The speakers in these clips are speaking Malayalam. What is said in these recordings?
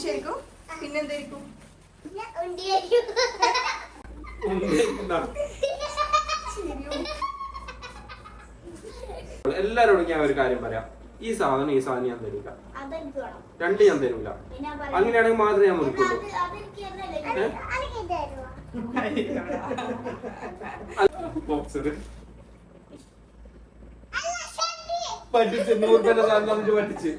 ശരിക്കും പിന്നെന്തായിരിക്കും? എല്ലാരോടും ഞാൻ ഒരു കാര്യം പറയാം, ഈ സാധനം ഞാൻ തരില്ല, രണ്ട് ഞാൻ തരൂല. അങ്ങനെയാണെങ്കിൽ മാത്രമേ ഞാൻ മുറിക്കുള്ളൂ. പഠിച്ച് 100 സാധനം പഠിച്ച്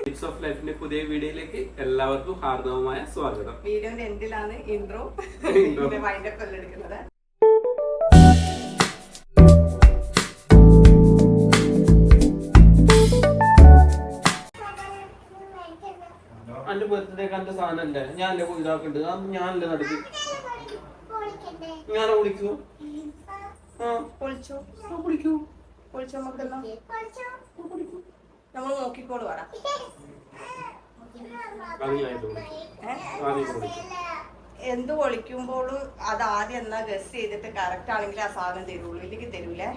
ടിപ്സ് ഓഫ് ലൈഫിന്റെ പുതിയ വീഡിയോയിലേക്ക് എല്ലാവർക്കും ഹാർദവമായ സ്വാഗതം. വീഡിയോന്റെ എൻഡിലാണ് ഇൻട്രോ വൈൻഡപ്പ് എല്ലാം എടുക്കുന്നത്. അന്റെ ബർത്ത്ഡേക്ക് അന്റെ സാധനല്ലേ ഞാനല്ലേ ഇതാക്കണ്ട്, ഞാനല്ലേ നടക്ക്, ഞാനെ വിളിക്കൂ. നമ്മൾ നോക്കിക്കോളൂ വേണം. എന്ത് പൊളിക്കുമ്പോഴും അത് ആദ്യം എന്നാ ഗസ് ചെയ്തിട്ട് കറക്റ്റ് ആണെങ്കിൽ ആ സാധനം തരുള്ളൂ, ഇല്ലെങ്കിൽ തരൂലേ.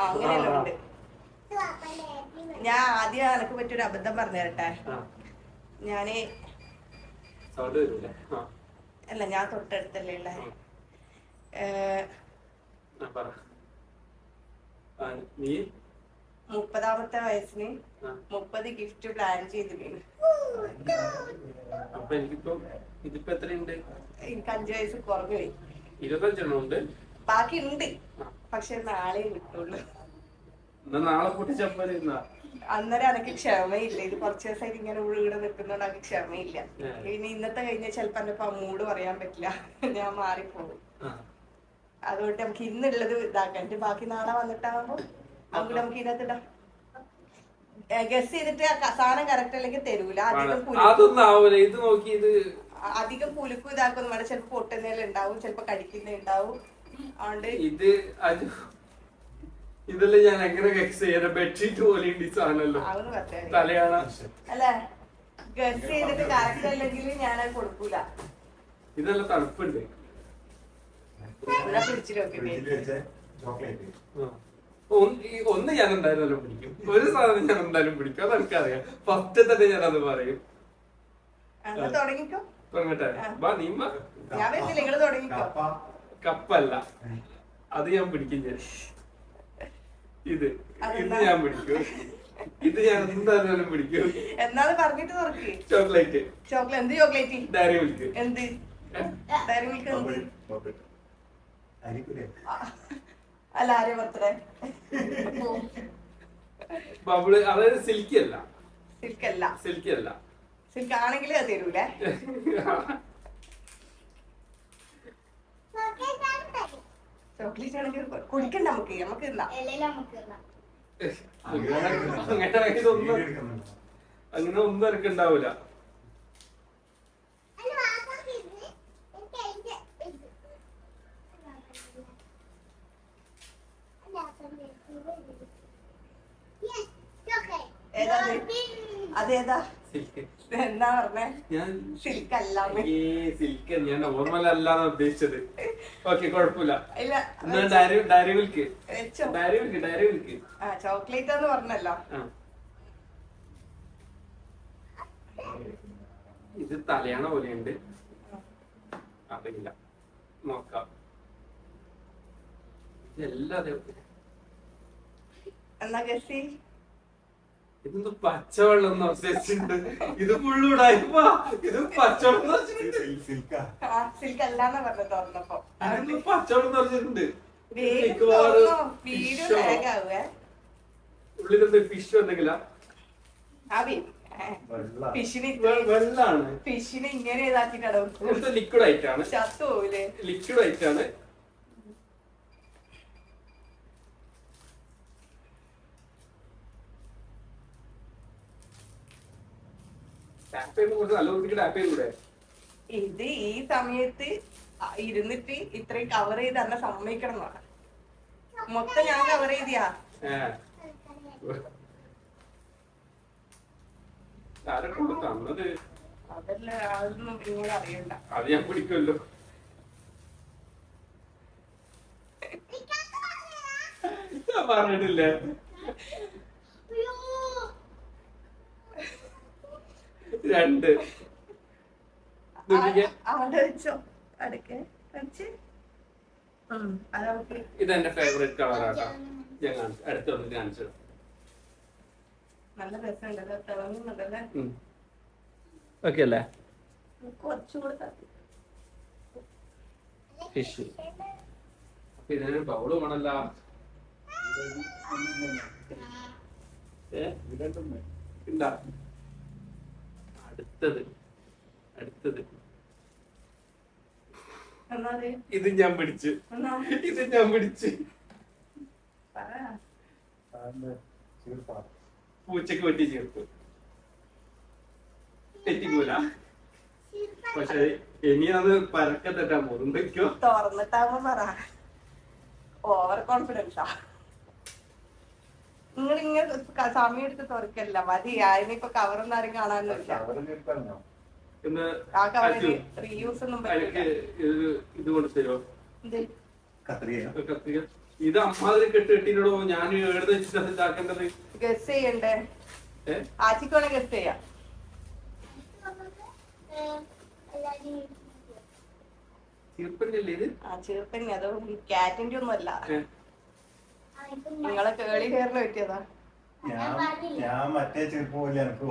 അങ്ങനെയല്ല ഉണ്ട്. ഞാൻ ആദ്യം എനക്ക് പറ്റിയൊരു അബദ്ധം പറഞ്ഞു തരട്ടെ. ഞാന് അല്ല ഞാൻ തൊട്ടടുത്തല്ലേ ഉള്ള 30ാമത്തെ വയസ്സിന് 30 ഗിഫ്റ്റ് പ്ലാൻ ചെയ്തിരുന്നു. എനിക്ക് 5 വയസ്സ് കുറഞ്ഞു പോയി. 25 ബാക്കി ഉണ്ട്, പക്ഷെ നാളെ കിട്ടുള്ളൂ. അന്നേരം എനിക്ക് ക്ഷമയില്ല. ഇത് കുറച്ച് ദിവസമായിട്ട് ഇങ്ങനെ വീട് നിൽക്കുന്നോണ്ട് എനിക്ക് ക്ഷമയില്ല. ഇനി ഇന്നത്തെ കഴിഞ്ഞാൽ ചിലപ്പോ എന്റെ മൂഡ് പറയാൻ പറ്റില്ല, ഞാൻ മാറിപ്പോകും. അതുകൊണ്ട് നമുക്ക് ഇന്നുള്ളത് ഇതാക്കാം, എന്റെ ബാക്കി നാളെ വന്നിട്ടാകുമ്പോ അങ്ങോട്ട് നമുക്ക് ഇതിനകത്ത് ഇടാം. ഗസ് ചെയ്തിട്ട് സാധനം കറക്റ്റ് അല്ലെങ്കിൽ തരൂല. അധികം പുലുക്കും ഇതാക്കൊന്നും വേണ്ട. ചിലപ്പോ പൊട്ടുന്നേലും ഉണ്ടാവും, ചിലപ്പോ കടിക്കുന്നേണ്ടാവും. അതുകൊണ്ട് ഇതെല്ലാം ഞാൻ എങ്ങനെ ഗസ് ചെയ്യാൻ ബെഡ്ഷീറ്റ് പോലെ തലയാണ അല്ലെ. ഗസ് ചെയ്തിട്ട് കറക്റ്റ് അല്ലെങ്കിൽ ഞാൻ കൊടുക്കൂല. ഇതെല്ലാം തണുപ്പുണ്ട്. ഒന്ന് ഞാൻ എന്തായാലും പിടിക്കും, ഒരു സാധനം ഞാൻ എന്തായാലും പിടിക്കും, അത് എനിക്കറിയാം. ഫസ്റ്റ് തന്നെ ഞാൻ അത് പറയും. തുടങ്ങട്ടെ? കപ്പല്ല, അത് ഞാൻ പിടിക്കും. ഞാൻ ഇത് ഞാൻ പിടിക്കും, ഇത് ഞാൻ എന്തായാലും പിടിക്കും. എന്നാലും പറഞ്ഞിട്ട് തുറക്കി. ചോക്ലേറ്റ്. എന്ത് ചോക്ലേറ്റ്? Dairy Milk. എന്ത് ഡയറി മിൽക്ക്? എന്ത് അല്ല, ആരെ ബർത്ത്ഡേ? ബബിള്. അതായത് സിൽക്കി അല്ല. സിൽക്ക് ആണെങ്കിലേ അത് തരൂലേ. ചോക്ലേറ്റ് ആണെങ്കിൽ കുടിക്കണ്ട, നമുക്ക് അങ്ങനെ ഒന്നും എനിക്ക് ഉണ്ടാവൂല. അതേതാ? എന്താ പറഞ്ഞേ? സിൽക്ക് അല്ല, സിൽക്ക് ഞാൻ നോർമൽ അല്ലാന്ന് ഉദ്ദേശിച്ചത്. ഓക്കെ, കുഴപ്പമില്ല. Diary milk. ചോക്ലേറ്റ് എന്ന് പറഞ്ഞല്ലോ. ഇത് തലയാണ പോലെയുണ്ട്, അറിയില്ല, നോക്കാം. ഇതെല്ലാം എന്നാ ഗസി. ഇതൊന്ന് പച്ചവെള്ളം ഉദ്ദേശിച്ചിട്ടുണ്ട്. ഇത് ഫുള്ളൂടായിപ്പോ. ഇത് പച്ചവെള്ളം സിൽക്ക് അല്ലാന്ന് പറഞ്ഞു തുറന്നപ്പോ. പച്ചവെള്ളം നിറഞ്ഞിട്ടുണ്ട്. ഉള്ളിലെന്ത് ഫിഷ് എന്തെങ്കിലാ? വെള്ളാണ്. ഫിഷിന് ഇങ്ങനെ ഇതാക്കിട്ടാണ്. ലിക്വിഡ് ആയിട്ടാണ്. ചത്തു പോവില്ലേ? ലിക്വിഡ് ആയിട്ടാണ്. ഇത് ഈ സമയത്ത് ഇരുന്നിട്ട് ഇത്രയും കവർ ചെയ്ത് തന്നെ സമ്മതിക്കണം എന്നാണ്. മൊത്തം ഞാൻ കവർ ചെയ്തിയാ. അതല്ല, അതൊന്നും നിങ്ങൾ അറിയണ്ട. അത് ഞാൻ പിടിക്കുമല്ലോ. പറഞ്ഞിട്ടില്ലേ? 2 അവിടെ വെച്ചോ അടുക്കെ ഇതെന്റെ ഫേവറേറ്റ് കളറാട്ടോ. ഞാൻ അടുത്ത് വന്ന് കാണിച്ചു. നല്ല രസമുണ്ടല്ലോ, തിളങ്ങുന്നുണ്ടല്ലേ. ഓക്കെ അല്ലേ? കുറച്ചുകൂടെ ഫിഷ്. അപ്പൊ ഇതിനൊരു ബൗള് വേണല്ലോ. ഇണ്ടാ അടുത്തത് ഇത് ഞാൻ പിടിച്ച് പൂച്ചക്ക് പറ്റി ചേർപ്പ് തെറ്റിക്കൂല. പക്ഷെ ഇനി അത് പരക്കെ തെറ്റാൻ പോകും. തുറന്നിട്ടാകുമ്പോ പറ. ഓവർ കോൺഫിഡൻസാ നിങ്ങൾ. ഇങ്ങനെ സമയം എടുത്ത് തുറക്കല്ല മതി. അതിനിപ്പോ കവറും ആരും കാണാനൊന്നുമില്ല. ആ കവറിന് റീയൂസ് ഒന്നും പറ്റില്ല. ഇത് കൊടുത്തരോ കത്രിക? ഇത് അമ്മാതിരി കെട്ടിടോ. ഞാൻ എഴുതി വെച്ചിട്ട് ഇതാക്കേണ്ടത്. ഗസ് ചെയ്യണ്ടേ? ആച്ചിക്കോണെ ഗസ് ചെയ്യാം. ചീർപ്പന്നല്ലേ ഇത്? ആ ചീർപ്പന്നെ. അത് കാറ്റിന്റെ ഒന്നും അല്ല. നിങ്ങളെ കേളി ഹെയറിന് പറ്റിയതാ. ഞാൻ മറ്റേ ചെറുപ്പ് പോലെ എനിക്ക്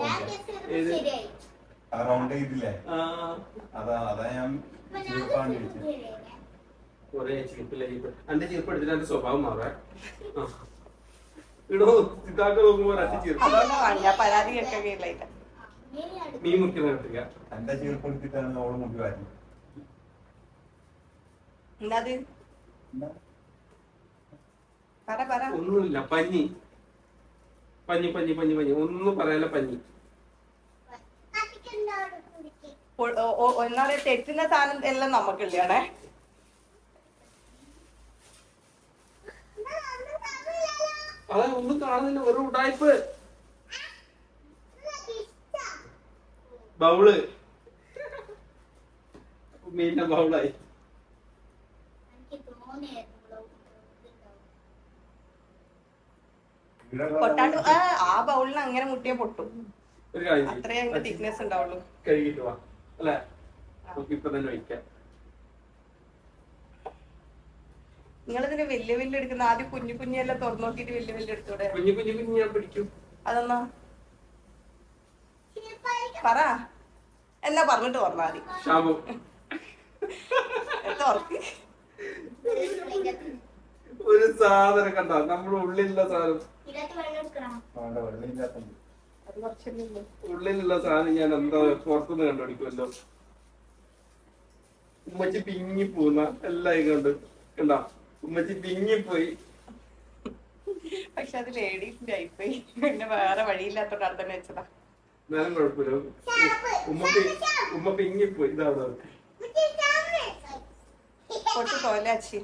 റൗണ്ട് ചെയ്തില്ലേ? അതാ ഞാൻ കൊറേ ചീർപ്പില്ല. എന്റെ ചീർപ്പ് എടുത്തിട്ട് എന്റെ സ്വഭാവം മാറാ. ഇടോ ഇതാക്കി നോക്കുമ്പോ പരാതി കേൾക്കുകയില്ല. മീൻ മുക്കുന്ന കിട്ടുക. എന്റെ ചീർപ്പ് എടുത്തിട്ടാണ് ഓള് മുടി വാരുന്നത്. എന്താത്? ഒന്നുമില്ല. പഞ്ഞി ഒന്നും പറയാല്ല. പഞ്ഞി എന്നാ പറയാ, തെറ്റുന്ന സാധനം എല്ലാം നമുക്കുള്ളതാണേ. അതെ ഒന്നും കാണുന്നില്ല. ഒരു ഉടായ്പ്. ബൗള് മീനിന്റെ ബൗളായി. പൊട്ടാട്ടു ആ ബൗളിന് അങ്ങനെ മുട്ടിയെ പൊട്ടും. അത്രേ അതിന്റെ തിക്നെസ് ഉണ്ടാവുള്ളൂ. കഴുകിട്ട് വാ അല്ലെ? ഇപ്പൊ തന്നെ വയ്ക്കാം. നിങ്ങളിതിന് വലിയ വലിയ എടുക്കുന്ന ആദ്യം കുഞ്ഞു കുഞ്ഞെല്ലാം തുറന്നു നോക്കിട്ട് വലിയ വലിയ എടുത്തൂടെ? കുഞ്ഞു ഞാൻ പിടിക്കും. അതെന്നാ പറ. എന്നാ പറഞ്ഞിട്ട് പറഞ്ഞാ മതി. തുറക്ക്. ഒരു സാധനം കണ്ട നമ്മുടെ ഉള്ളിലുള്ള സാധനം. ഉള്ളിലുള്ള സാധനം ഞാൻ എന്താ പുറത്തുനിന്ന് കണ്ടുപിടിക്കുമല്ലോ. ഉമ്മച്ചി പിങ്ങിപ്പോന്ന എല്ലാം കണ്ട് കണ്ടാ. ഉമ്മച്ചി പിങ്ങിപ്പോയി. പക്ഷെ അത് ലേഡീസിന്റെ ആയിപ്പോയി. പിന്നെ വേറെ വഴിയില്ലാത്തോണ്ട് അവിടെ തന്നെ വെച്ചതാ. നേരം കുഴപ്പമില്ല. ഉമ്മ പിങ്ങിപ്പോയി. ഇതാ പൊട്ടു തോലാച്ചി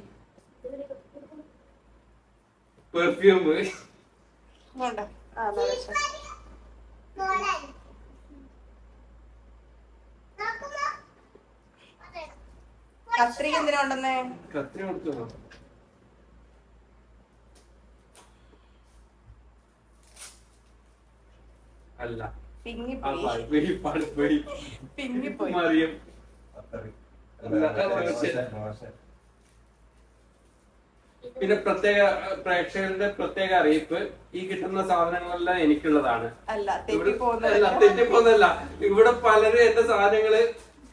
പെർഫ്യൂം കത്രിക എന്തിനാ ഉണ്ടെന്നേ? കത്രി കൊടുക്കണോ? അല്ല പിങ്ങിപ്പോയി. മറിയം. പിന്നെ പ്രേക്ഷകരുടെ പ്രത്യേക അറിയിപ്പ്, ഈ കിട്ടുന്ന സാധനങ്ങളെല്ലാം എനിക്കുള്ളതാണ്. തെറ്റിപ്പോന്നല്ല. ഇവിടെ പലരും എന്റെ സാധനങ്ങള്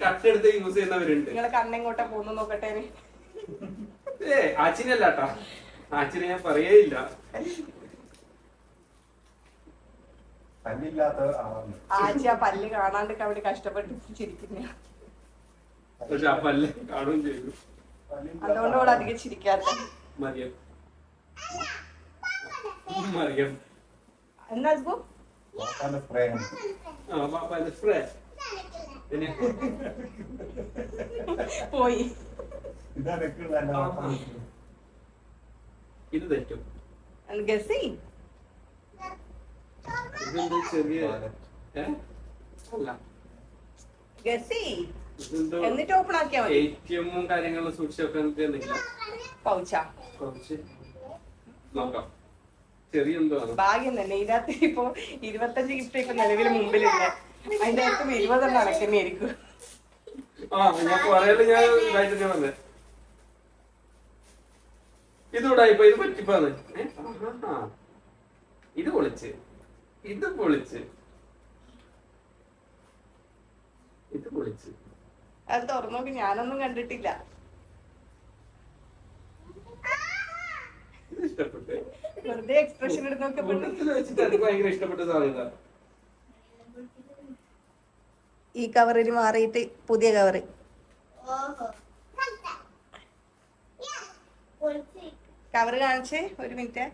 കട്ടെടുത്ത് യൂസ് ചെയ്യുന്നവരുണ്ട്. നിങ്ങളെ കണ്ണെങ്ങോട്ടാ പോകുന്നു നോക്കട്ടെ. ആച്ചിനല്ല കേട്ടാ. ആച്ചിനെ ഞാൻ പറയേയില്ല. ആച്ചി ആ പല്ല് കാണാണ്ട് അവിടെ കഷ്ടപ്പെട്ട് ചിരിക്കുന്ന. പക്ഷെ ആ പല്ല് കാണുകയും ചെയ്തു. അതുകൊണ്ട് ഇവിടെ അധികം ചിരിക്കാത്ത മറിയം. എന്താ സ്പ്രേ പോയി. ഇത് തെറ്റും. ഗസി ഇതെന്താ ചെറിയ അല്ല ഗസി എന്നിട്ട് ഓപ്പൺ ആക്കിയാ മതി. ATM കാര്യങ്ങളും സൂക്ഷിച്ചൊക്കെ പൗച്ചാ നോക്കാം. ചെറിയ എന്തോ ഭാഗ്യം തന്നെ. ഇതിനകത്ത് ഇപ്പൊ 25 ഗിഫ്റ്റ് ഇപ്പൊ നിലവിൽ മുമ്പിലുണ്ട്. അതിന്റെ അടുത്ത് 20 അടക്കന്നെ ആയിരിക്കും. ഞാൻ പറയല് ഞാൻ ഇതായിട്ട് തന്നെ വന്നേ. ഇതൂടാ ഇപ്പൊ ഇത് പറ്റിപ്പാണ്. ഇത് പൊളിച്ച് ഇത് പൊളിച്ച് ഇത് പൊളിച്ച്. അത് തുറന്നു നോക്കി, ഞാനൊന്നും കണ്ടിട്ടില്ല. ഇത് ഇഷ്ടപ്പെട്ടു. വെറുതെ എക്സ്പ്രഷൻ എടുത്ത് നോക്കപ്പെട്ടു. വെച്ചിട്ട് എനിക്ക് ഭയങ്കര ഇഷ്ടപ്പെട്ട സാധനം. ഈ കവറിന് മാറിയിട്ട് പുതിയ കവറ്. കവറ് കാണിച്ച് 1 മിനിറ്റ്.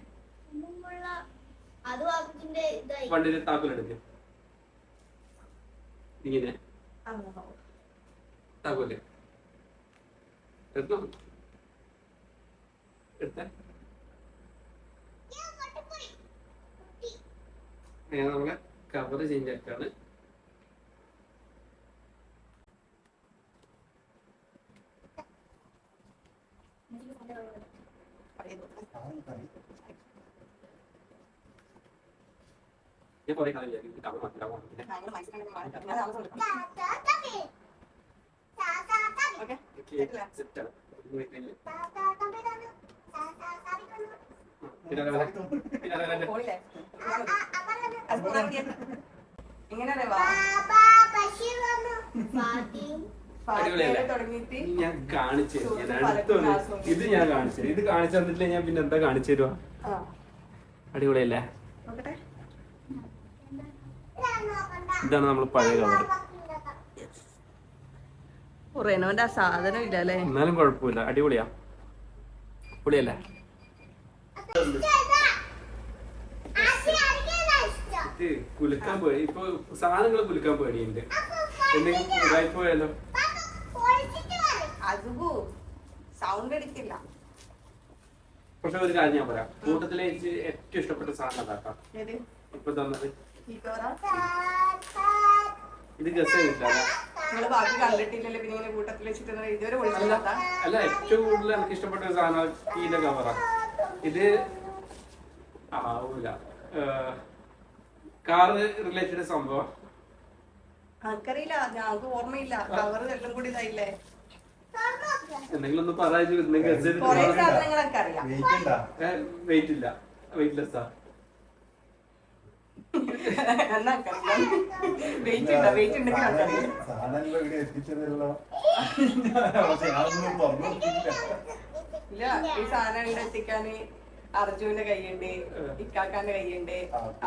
വണ്ടിന്റെ താക്കോലെടുക്ക്. ഇങ്ങനെ താക്കോല് എടുത്തോ. എടുത്ത നമ്മളെ കവറ് ചേഞ്ച് ആക്കാണ്. ഞാൻ കുറെ കാലം വിചാരിക്കും കവർ മാറ്റിടാമോ. സെറ്റാണ്. ഞാൻ കാണിച്ചു ഇത് ഞാൻ കാണിച്ചു. ഇത് കാണിച്ചു തന്നിട്ടില്ല ഞാൻ പിന്നെ എന്താ കാണിച്ചു തരുവാ. അടിപൊളിയല്ലേ? ഇതാണ് നമ്മൾ പഴയ കവർ. റെനോന്റെ ആ സാധനം ഇല്ല അല്ലേ? എന്നാലും കുഴപ്പമില്ല, അടിപൊളിയാ. പൊളിയല്ലേ? കുലുക്കാൻ പേടി. ഇപ്പൊ സാധനങ്ങൾ കുലുക്കാൻ പേടിയുണ്ട്. എന്തെങ്കിലും ഇതായി പോയാലോ? സൗണ്ട് അടിക്കില്ല. പക്ഷെ ഒരു കാര്യം ഞാൻ പറയാം, കൂട്ടത്തിലെ എനിക്ക് ഏറ്റവും ഇഷ്ടപ്പെട്ട സാധനം അതാക്കാം. ഇപ്പൊ തന്നത് ഇത് ഗസ് ബാക്കി കണ്ടിട്ടില്ലല്ലോ. പിന്നെ ഇങ്ങനെ കൂട്ടത്തിൽ വെച്ചിട്ട് ഇതുവരെ അല്ല, ഏറ്റവും കൂടുതൽ എനിക്ക് ഇഷ്ടപ്പെട്ട ഒരു സാധനം ഇതിന്റെ കവറാ. ഇത് ആവൂല, കാറ് റിലേറ്റഡ് സംഭവം. എനിക്കറിയില്ല, ഞങ്ങൾക്ക് ഓർമ്മയില്ല. കവർ എല്ലാം കൂടി ഇതായില്ലേ? എന്തെങ്കിലും ഒന്ന് പറയാ. സാധനങ്ങളൊക്കെ അറിയാം. വെയിറ്റ് ഇല്ല, വെയിറ്റ്ലെസ്സാ. ഇല്ല, ഈ സാധനം എത്തിക്കാന് അർജുന്റെ കൈയുണ്ട്, ഇക്കാക്കാന്റെ കൈയുണ്ട്,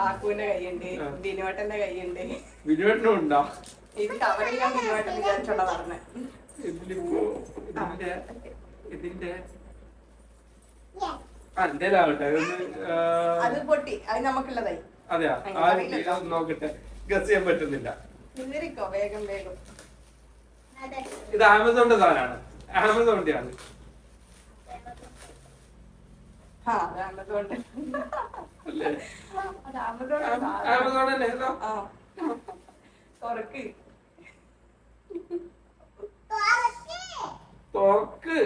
ആക്കുവിന്റെ കൈയുണ്ട്, ബിനുവേട്ടന്റെ കൈയുണ്ട്. ബിനുവേട്ടനും ഉണ്ടോ? ഇത് കവർ ചെയ്യാൻ ബിനുവേട്ടൻ വിചാരിച്ചോണ്ടാ പറഞ്ഞേ. ഇതിന്റെ എന്തേലാവട്ടെ, അത് പൊട്ടി. അത് നമുക്കുള്ളതായി. അതെയാ? നോക്കട്ടെ, ഗസ് ചെയ്യാൻ പറ്റുന്നില്ല. വേഗം വേഗം. ഇത് ആമസോണിന്റെ സാധനമാണ്. ആമസോണിന്റെ ആണ്. ആമസോൺ അല്ലേ? തോക്ക്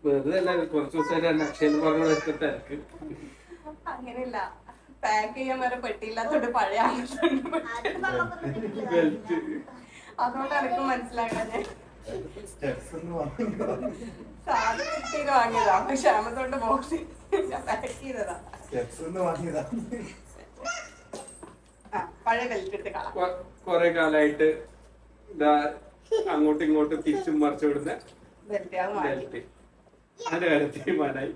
വെറുതെ അല്ല, കുറച്ച് ദിവസമായിട്ട് അക്ഷയിൽ പറഞ്ഞ തിരക്ക്. അങ്ങനെയല്ല, പാക്ക് ചെയ്യാൻ വരെ പെട്ടിയില്ലാത്തോണ്ട് പഴയ അതുകൊണ്ട് എനിക്ക് മനസ്സിലാക്കാൻ സാധനം കിട്ടിയത് വാങ്ങിയതാ. പക്ഷെ ആമസോണിന്റെ ബോക്സ് ഞാൻ പാക്ക് ചെയ്തതാ. പഴയ ബെൽറ്റ് എടുത്ത് കളാം. കൊറേ കാലായിട്ട് ഇതാ അങ്ങോട്ടും ഇങ്ങോട്ടും തിരിച്ചും മറിച്ചു വിടുന്ന ബെൽറ്റ്. അതിന്റെ കാര്യം തീരുമാനായി.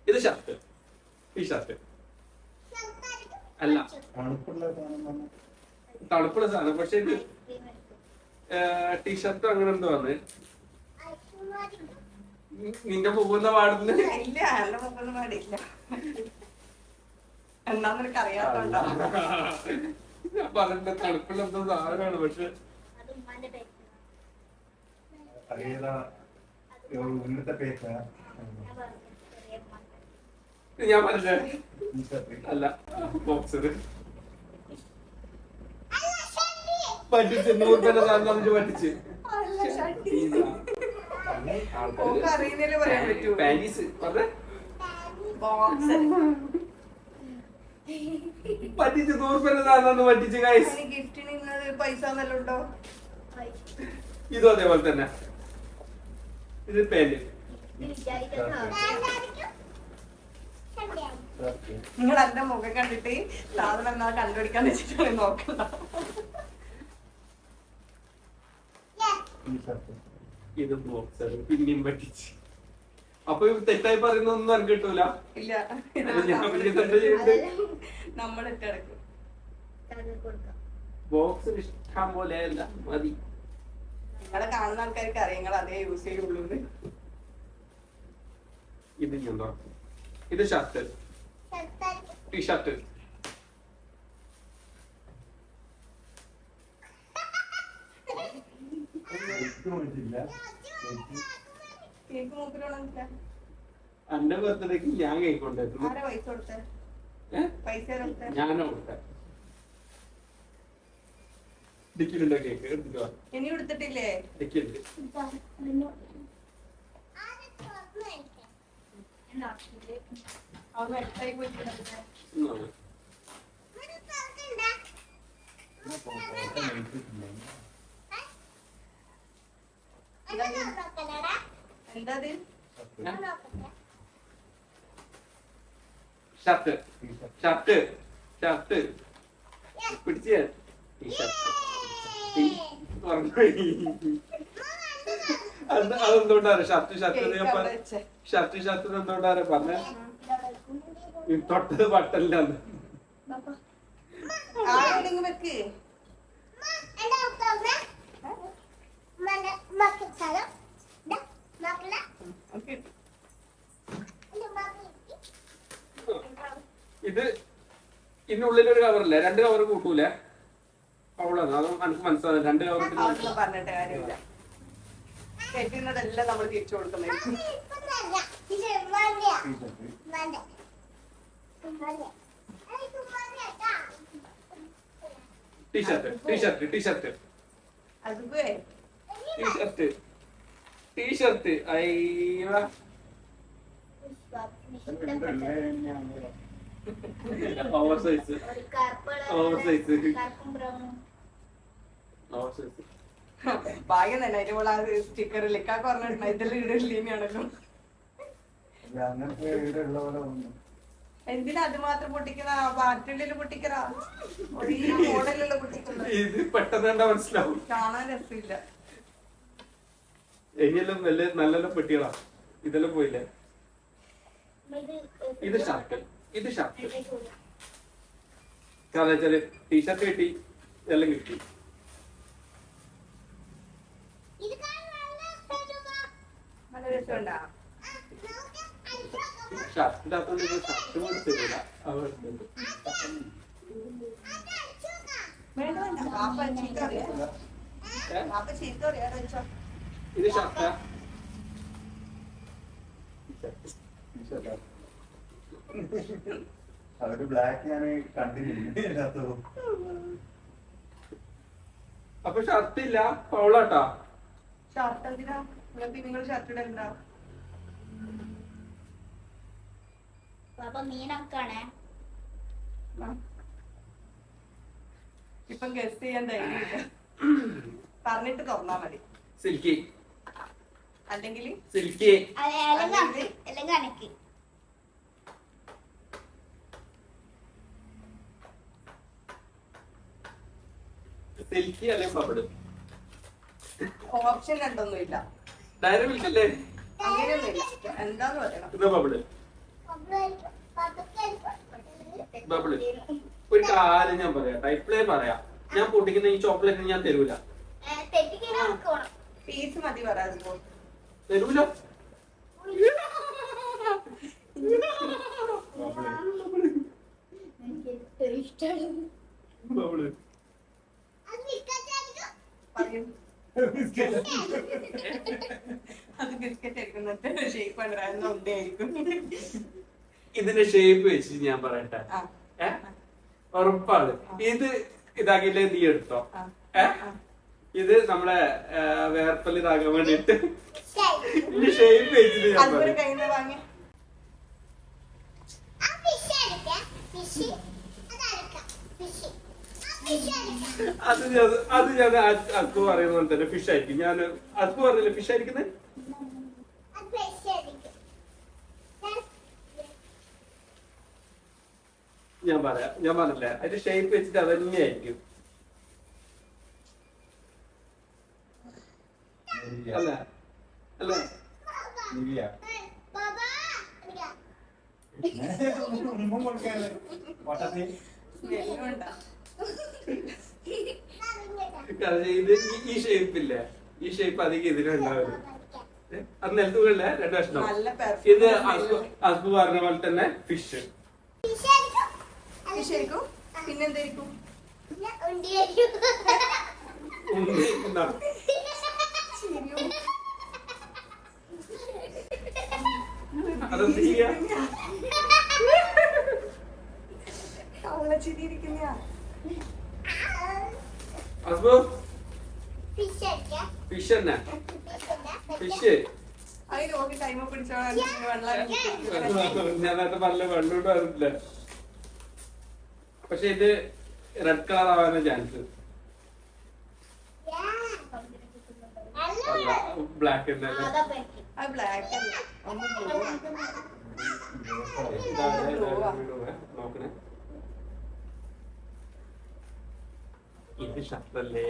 ഇത് ഷർട്ട്. ഈ ഷർട്ട് അല്ല, തണുപ്പുള്ള സാധനം. പക്ഷെ ഇത് ടീഷർട്ട് അങ്ങനെ എന്തോ വന്ന് നിന്റെ പോകുന്ന പാടുന്ന. ഇല്ല, എന്റെ മുഖൊന്നും പാടില്ല. എന്താന്ന് എനിക്ക് അറിയാത്തോണ്ടാ ഞാൻ പറഞ്ഞ തണുപ്പുള്ള എന്തോ സാധനമാണ്. പക്ഷെ ഞാൻ പറഞ്ഞ അല്ല, ബോക്സർ പറ്റിച്ച് 100 രൂപ സാധനം പറ്റിച്ച്. അറിയുന്നതില് പറയാൻ പറ്റൂ. പാരീസ് പറഞ്ഞ ബോക്സ് പറ്റിച്ച് 100 രൂപ സാധനം പറ്റിച്ച് ഗൈസ്. ഗിഫ്റ്റിന് ഇന്നത് പൈസ നല്ല ഉണ്ടോ? ഇതും അതേപോലെ തന്നെ. ഇത് പാന്റ്. നിങ്ങൾ എന്റെ മുഖം കണ്ടിട്ട് സാധനം എന്നാ കണ്ടുപിടിക്കാൻ വെച്ചിട്ടാണ് നോക്കണ്ട. ഇത് ബോക്സർ പിന്നെയും പറ്റിച്ച്. അപ്പൊ തെറ്റായി പറയുന്നൊന്നും എനിക്ക് കിട്ടൂല. ഇല്ല, നമ്മൾ ഇട്ടെടുക്കും. ബോക്സ് ഇഷ്ടം പോലെ അല്ല മതി. നിങ്ങളെ കാണുന്ന ആൾക്കാർക്ക് അറിയാം നിങ്ങൾ അതേ യൂസ് ചെയ്യുള്ളൂ. ഇത് എന്താ? ഇത് ഷർട്ട്, ടീഷർട്ട്. കേക്ക് മൂപ്പിലോണില്ല. എന്റെ ബർത്ത്ഡേക്ക് ഞാൻ കേക്ക് കൊണ്ടുവരുന്നു. ആരാ പൈസ കൊടുത്തേ? പൈസ കൊടുത്തേ? ഞാനോ കൊടുത്തേ. ഡിക്കിലുണ്ടോ കേക്ക്? എടുത്തിട്ട് വാ. ഇനി കൊടുത്തിട്ടില്ലേ? ഡിക്കിലുണ്ട്. അവൻ എട്ടായി പോയിട്ട് എന്താ ഷർട്ട്, ഷർട്ട്, ഷർട്ട് പിടിച്ച് അതെന്തുകൊണ്ടാണ് ഷർട്ട് ഷർട്ട് ഷർട്ട് ഷർട്ട് എന്തുകൊണ്ടാണ് പറഞ്ഞ തൊട്ടത് പട്ടല്ലാന്ന്. വെക്ക്. ഇത് ഇതിനുള്ളിലൊരു കവറില്ലേ? 2 കവർ കൂട്ടൂലേ? അവളാണ് അത് എനിക്ക് മനസ്സിലാവും. 2 കവർ പറഞ്ഞിട്ട് കാര്യമില്ല. കെട്ടുന്നതെല്ലാം നമ്മൾ തിരിച്ചു കൊടുക്കുന്നതായിരിക്കും. ടീഷർട്ട്, ടീഷർട്ട്, ടീഷർട്ട്, അതുവേ ടീഷർട്ട്, ടീഷർട്ട്. അയ്യോ over size, over size, over size. ഭാഗ്യം തന്നെ അതിന്റെ കൂടെ സ്റ്റിക്കർ ലിക്കാക്ക് പറഞ്ഞിട്ടുണ്ട് ഇതെല്ലാം ഇടലിനെയാണല്ലോ. എന്തിനാ അത് മാത്രം പൊട്ടിക്കുന്ന? ബാറ്റുള്ളിൽ പൊട്ടിക്കറ ഒരേ മോഡലുള്ള പൊട്ടിക്കുന്നത്. ഇത് പെട്ടെന്ന് കണ്ടാ മനസ്സിലാവും. കാണാൻ രസമില്ല. എല്ലാം വല്ല നല്ല പെട്ടികളാ. ഇതെല്ലാം പോയില്ലേ? ഇത് ഷർട്ട്, ഇത് ഷർട്ട്. കാരണം വെച്ചാല് ടീഷർട്ട് കിട്ടി, ഇതെല്ലാം കിട്ടി. നല്ല രസമുണ്ടാ? ഷർട്ടിന്റെ അകത്തോണ്ട് ഇത് ഷർട്ട് കൊടുത്തില്ല. വേണ്ട വേണ്ട, പാപ്പ ചീത്ത അറിയാം. പാപ്പ ചീത്ത അറിയാം. ഇത് ഷർട്ടാ? അവര് ബ്ലാക്ക് ഞാൻ കണ്ടില്ല. അപ്പൊ ഷർട്ട് ഇല്ല, പൗളാട്ടാ. ഷർട്ട് എന്തിനാ നിങ്ങൾ ഷർട്ട് ഇടണ്ട? ഇപ്പം ഗസ്റ്റ് ചെയ്യാൻ ധൈര്യമില്ല. പറഞ്ഞിട്ട് തുറന്നാ മതി. സിൽക്കി, അല്ലെങ്കിൽ സിൽക്കി, സിൽക്കി അല്ലെ ബബിള്. ഓപ്ഷൻ രണ്ടൊന്നുമില്ല. ഡയറി മിൽക്ക് അല്ലേ? അങ്ങനെയൊന്നുമില്ല. എന്താന്ന് പറയണം. ഇത് ബബിള്, ബബിള്. ഒരു കാര്യം ഞാൻ പറയാം, ടൈപ്ലേ പറയാം. ഞാൻ പൊട്ടിക്കുന്ന ഈ ചോക്ലേറ്റ് ഞാൻ തരൂല. പീസ് മതി പറയാതിപ്പോ. തരൂല. ബബിള് പറയൂ. അത് ബിസ്ക്കറ്റ് ആയിരിക്കും. ഷേപ്പ് ഉണ്ടായിരുന്ന ഉണ്ടയായിരിക്കും. ഇതിന്റെ ഷേപ്പ് വെച്ചിട്ട് ഞാൻ പറയട്ടെ. ഉറപ്പാണ്. ഇത് ഇതാക്കിയില്ലേ നീ എടുത്തോ. ഇത് നമ്മളെ വേർപ്പല് ഇതാക്കാൻ വേണ്ടിട്ട് ഇതിന്റെ ഷേപ്പ് വെച്ചിട്ട് ഞാൻ പറയാം. അത് ഞാൻ അസ്കു പറയുന്ന പോലെ തന്നെ ഫിഷ് ആയിരിക്കും. ഞാൻ അസ്കു പറഞ്ഞില്ലേ ഫിഷ് ആയിരിക്കുന്നത്. ഞാൻ പറഞ്ഞില്ലേ അതിന്റെ ഷേപ്പ് വെച്ചിട്ട് അത് തന്നെയായിരിക്കും അല്ല അല്ല ഇത് ഈ ഷേപ്പില്ലേ, ഈ ഷേപ്പ് അധികം ഇതിനുണ്ടാവില്ല. അത് നിലത്തുകളില്ല 2 കഷ്ണം. ഇത് അസ്ബു പറഞ്ഞ പോലെ തന്നെ ഫിഷ്. പിന്നെന്തായിരിക്കും? അസ്ബു ഫിഷ് തന്നെ ഫിഷ്. ഞാൻ നേരത്തെ പറഞ്ഞ വെള്ളോട്ട് വരില്ല. പക്ഷെ ഇത് റെഡ് കളർ ആവാനാ ചാൻസ്. ബ്ലാക്ക് നോക്കണേ. ഇത് ഷർട്ടല്ലേ?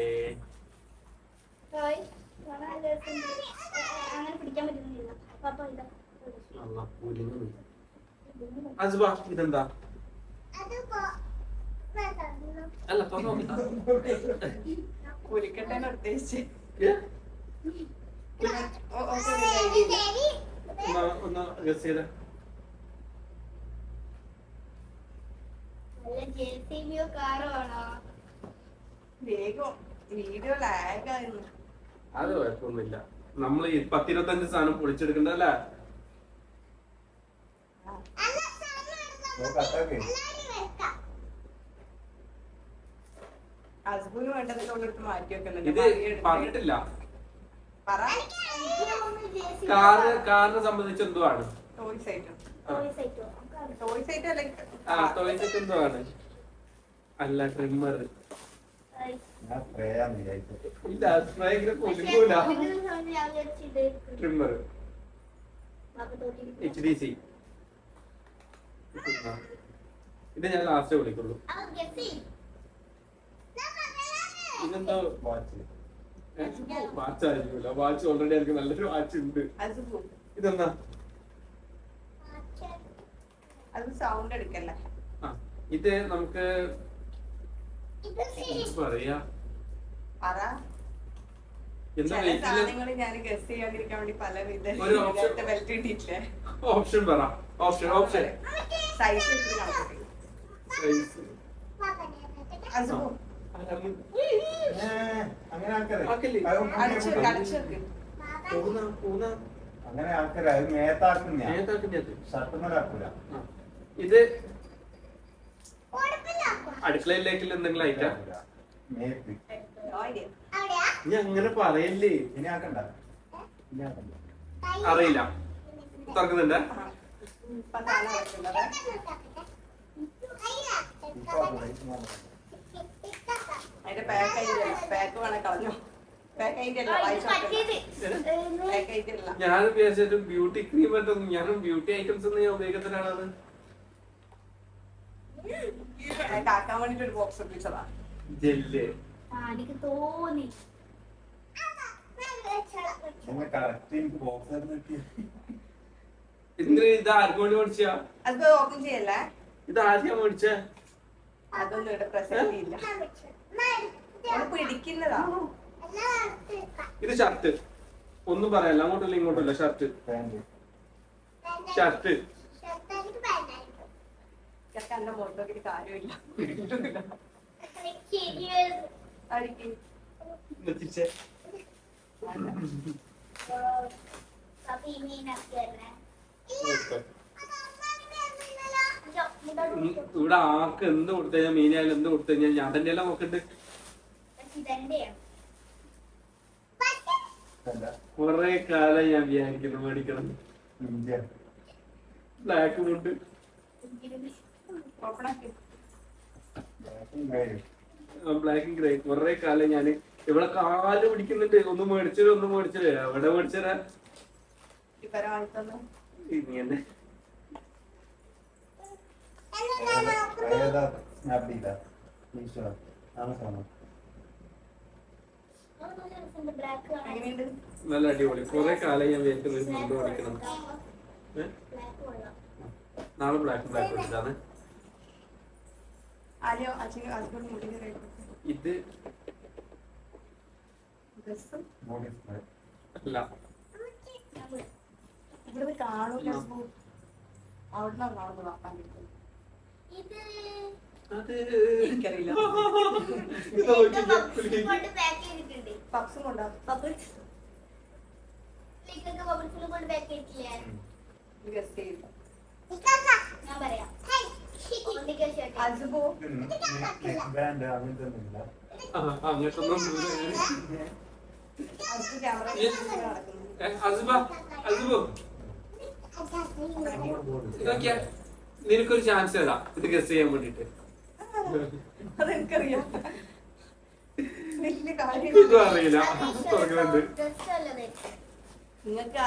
അസ്ബാ ഇതെന്താ? അല്ല കുലിക്കട്ടേനെ ഉദ്ദേശിച്ച് ഒന്ന് ഗസ് ചെയ്ത. വേഗം വീഡിയോ ലാഗ് ആയിരുന്നു. അത് കുഴപ്പമൊന്നുമില്ല. നമ്മൾ 10-25 സാധനം പൊളിച്ചെടുക്കണ്ടല്ലേ. ഹസ്ബൻഡ് വേണ്ടതൊക്കെ ഉള്ളിടത്ത് മാറ്റി ഇത് വെക്കുന്നുണ്ട്. പറഞ്ഞിട്ടില്ല. പറ. കാറിനെ സംബന്ധിച്ച് എന്തോ ആണ്. Toys item like toys item എന്തോ ആണ്. അല്ല ട്രിമ്മർ. ഇല്ല സ്പ്രേ പൊലിക്കൂല. Trimmer HDC. ഇത് ഞാൻ ലാസ്റ്റ് വിളിക്കുള്ളൂ. ഇതെന്തോ വാച്ച് ആയിരിക്കുമല്ലോ. വാച്ച് ഓൾറെഡി എനിക്ക് നല്ലൊരു വാച്ച് ഉണ്ട്. ഇതെന്താ? അത് സൗണ്ട് എടുക്കല്ലേ. ഇത് നമുക്ക് പറയാ സാധനങ്ങൾ ഞാൻ ഗസ് ചെയ്യാണ്ടിരിക്കാൻ വേണ്ടി പല ബെൽറ്റ് കിട്ടിയിട്ടില്ലേ. ഓപ്ഷൻ പറ. ഓപ്ഷൻ സൈസ് അങ്ങനെ ആൾക്കാര് മേത്താക്കുന്ന ഇത് അടുക്കളയിലേക്ക് എന്തെങ്കിലും ഐറ്റാ? ഞാൻ അങ്ങനെ പറയല്ലേ. ഇനി ആക്കണ്ട. അറിയില്ല. തുറക്കുന്നുണ്ട്. അതിന്റെ പാക്ക് വേണേ കളഞ്ഞോ. ഞാൻ വിചാരിച്ചിട്ട് ബ്യൂട്ടി ക്രീം ആയിട്ടൊന്നും ഞാനും ബ്യൂട്ടി ഐറ്റംസ് ഒന്നും ഞാൻ ഉപയോഗിക്കുന്നതിനാണ്. കാക്കാൻ വേണ്ടിട്ട് ഒരു ബോക്സ് ഒപ്പിച്ചതാ. ജെല്ല് തോന്നി ഇന്ന് ഇത് ആർക്കും വേണ്ടി മേടിച്ചാ? അത് ഓപ്പൺ ചെയ്യല്ലേ. ഇത് ആദ്യം മേടിച്ചേ? അതൊന്നും ഇവിടെ പ്രസക്തി ഇല്ല. പിടിക്കുന്നതാ. ഇത് ഷർട്ട്. ഒന്നും പറയല്ല. അങ്ങോട്ടില്ല ഇങ്ങോട്ടില്ല. ഷർട്ട് എന്റെ മുഖത്തൊക്കെ കാര്യമില്ല. ഇവിടെ ആർക്ക് എന്ത് കൊടുത്തു കഴിഞ്ഞാൽ മീനായാലും എന്ത് കൊടുത്തു കഴിഞ്ഞാൽ ഞാൻ തന്നെ എല്ലാം നോക്കണ്ട്. കൊറേ കാലം ഞാൻ വിചാരിക്കുന്നു മേടിക്കണം. Black food black and grey കുറെ കാലം ഞാൻ ഇവിടെ കാല് പിടിക്കുന്നുണ്ട്. ഒന്ന് മേടിച്ചത് എവിടെ മേടിച്ചതാ ഇങ്ങനെ സ്നാപ്ഡീലാ മീഷോ ആമസോണോ എങ്ങനെയുണ്ട്? നല്ല അടിപൊളി. കുറെ കാലം ഞാൻ വിചാരിക്കുന്നത് കൊണ്ട് പഠിക്കണം. നാളെ ബ്ലാക്ക് മേടിച്ചതാണ് ആരെയോ അച്ഛനും ഹസ്ബൻഡ് മുടിഞ്ഞ ഇത്. ഡ്രസ്സും ബോഡി സ്പ്രേ അല്ല, ഇവിടെ കാണൂല. അവിടെ നിന്നാണ് കാണുന്നത്. വാപ്പാൻ അത് എനിക്കറിയില്ല. ഇത് നോക്കിക്കേ. പപ്സും കൊണ്ടാ ഗസ് ചെയ്യില്ല. അസുബോ നെക്ക് ബാൻഡ് അങ്ങനത്തെ ഒന്നുമില്ല. അങ്ങനത്തൊന്നും അസുബ് ക്യാമറ നടക്കുന്നു. അസുബോ ഇതൊക്കെയാ നിനക്കൊരു ചാൻസ് തരാം ഇത് ഗസ് ചെയ്യാൻ വേണ്ടിട്ട്. അതെനിക്കറിയാം. വലിയ കാര്യം. ഇതും അറിയില്ല. തുടങ്ങുന്നുണ്ട്. നിങ്ങൾക്ക്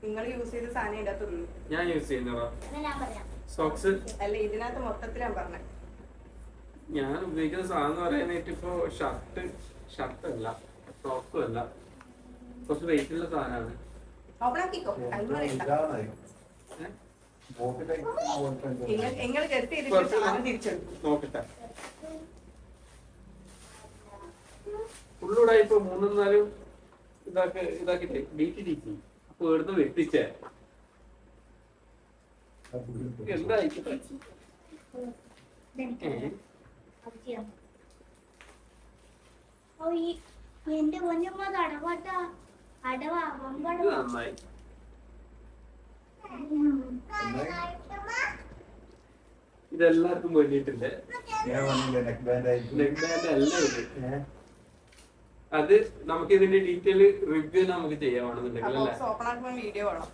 നിങ്ങൾ യൂസ് ചെയ്ത സാധനം ഇടത്തുള്ളൂ. ഞാൻ യൂസ് ചെയ്യുന്നതാ സോക്സ്. അല്ല, ഇതിനകത്ത് മൊത്തത്തിൽ ഞാൻ പറഞ്ഞത്. ഞാൻ ഉപയോഗിക്കുന്ന സാധനം എന്ന് പറയാനായിട്ട് ഇപ്പൊ ഷർട്ടല്ല സോക്സും അല്ല, കുറച്ച് വെയിറ്റ് ഉള്ള സാധനമാണ്. ഓപ്പണാക്കിക്കോ. ഇതാണ് ബോട്ടിലേക്ക് നിങ്ങൾ ഗസ് ചെയ്തിട്ട് സാധനം തിരിച്ചെടുക്കും. നോക്കട്ടെ. ഉള്ളൂടെ ഇപ്പൊ 3-4 ഇതാക്കിട്ട് DTDC അപ്പൊ ഇവിടുന്ന് വെട്ടിച്ചേ എന്തായിക്കോട്ടെ. എന്റെ പൊന്നമ്മ അടവാട്ടാ അടവാ ഇത് നന്നായി. ഇതെല്ലാവർക്കും വേണ്ടിയിട്ടുണ്ട്. നെക്ക് ബാൻഡ് ആയിട്ട് നെക്ക് ബാൻഡ് അല്ല ഇത്. അത് നമുക്ക് ഇതിന്റെ ഡീറ്റെയിൽ റിവ്യൂ നമുക്ക് ചെയ്യാമാണെന്നുണ്ടെങ്കിൽ അല്ലേ. ഓപ്പണാക്കുമ്പോൾ വീഡിയോ വേണം.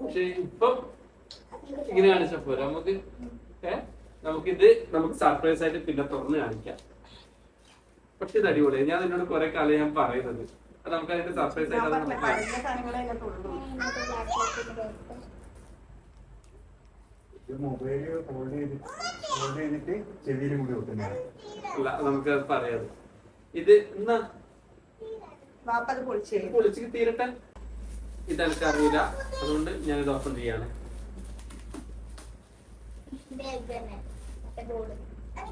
പക്ഷെ ഇപ്പൊ ഇങ്ങനെയാണ് ചപ്പോ നമുക്ക് നമുക്കിത് സർപ്രൈസ് ആയിട്ട് പിന്നെ തുറന്ന് കാണിക്കാം. പക്ഷെ ഇത് അടിപൊളി. ഞാൻ നിന്നോട് കുറെ കാലം ഞാൻ പറയുന്നത് അത് നമുക്ക് അതിന്റെ സർപ്രൈസ് ഞാൻ ആയിട്ട് പറഞ്ഞ കഴിഞ്ഞ സാധനങ്ങളെ അതിനകത്തുള്ളൂ. മൊബൈല് ഹോൾഡ് ചെയ്തിട്ട് ചെവിയിൽ കൂടി വെക്കുന്നതാണ്. അല്ല നമുക്ക് അത് പറയാത്. ഇത് എന്നാ വാപ്പ അത് പൊളിച്ച് പൊളിച്ച് തീരട്ടെ. ഇത് എനിക്ക് അറിയില്ല, അതുകൊണ്ട് ഞാനിത് ഓപ്പൺ ചെയ്യാണ്.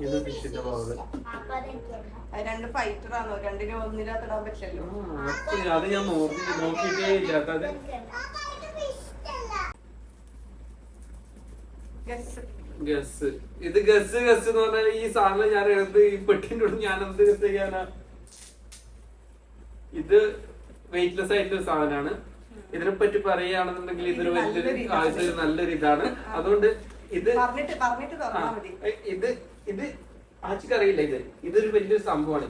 ഇത് ഫിഷിന്റെ ബൗള്. അത് രണ്ട് ഫൈറ്ററാണോ? രണ്ടിനും ഒന്നിനകത്ത് ഇടാൻ പറ്റില്ലല്ലോ. അത് ഞാൻ നോക്കിയിട്ടേ ഇല്ല. അത് ഗസ്. ഇത് ഗസ് എന്ന് പറഞ്ഞാൽ ഈ സാധനം ഞാൻ എടുത്ത് ഈ പെട്ടിന്റെ ഉള്ളിൽ ഞാൻ എന്ത് ഗസ് ചെയ്യാനാ? ഇത് വെയിറ്റ്ലെസ് ആയിട്ടുള്ള സാധനമാണ്. ഇതിനെ പറ്റി പറയുകയാണെന്നുണ്ടെങ്കിൽ ഇതൊരു വലിയൊരു നല്ലൊരു ഇതാണ്. അതുകൊണ്ട് ഇത് ഇത് ആച്ചിക്ക് അറിയില്ല. ഇതൊരു വലിയൊരു സംഭവമാണ്.